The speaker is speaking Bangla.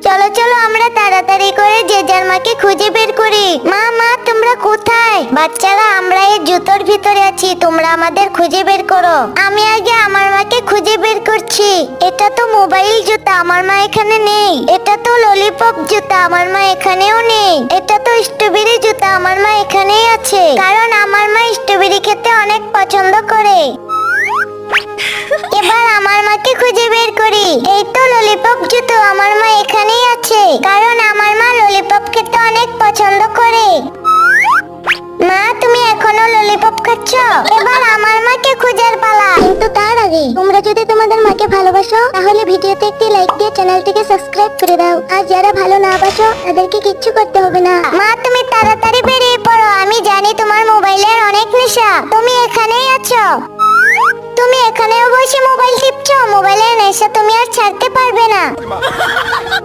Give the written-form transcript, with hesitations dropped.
চলো চলো আমরা তাড়াতাড়ি করে যে যার মাকে খুঁজে বের করি। মা মা তোমরা কোথায়? বাচ্চারা আমরা এই জুতোর ভিতরে আছি, তোমরা আমাদের খুঁজে বের করো। আমি আগে আমার মাকে খুঁজে বের করছি। এটা তো মোবাইল জুতা, আমার মা এখানে নেই। এটা তো ললিপপ জুতা, আমার মা এখানেও নেই। এটা তো স্ট্রবেরি জুতা, আমার মা এখানেই আছে, কারণ আমার মা স্ট্রবেরি খেতে অনেক পছন্দ করে। এবার আমার মাকে খুঁজে বের করি। এই তো ললিপপ জুতো, আমার মা এখানেই আছে, কারণ আমার মা ললিপপ খেতে অনেক পছন্দ করে। মা তুমি এখনো ললিপপ খাচ্ছ? এবার আমার মাকে খোঁজার পালা। কিন্তু তার আগে তোমরা যদি তোমাদের মাকে ভালোবাসো তাহলে ভিডিওতে একটি লাইক দিয়ে চ্যানেলটিকে সাবস্ক্রাইব করে দাও। আর যারা ভালো না বাসো তাদেরকে কিচ্ছু করতে হবে না। মা তুমি তাড়াতাড়ি বেরিয়ে পড়ো, আমি জানি তোমার মোবাইলের অনেক নেশা। তুমি এখানেই আছো, তুমি এখানেও বসে মোবাইল টিপছো। মোবাইলের নেশা তুমি আর ছাড়তে পারবে না।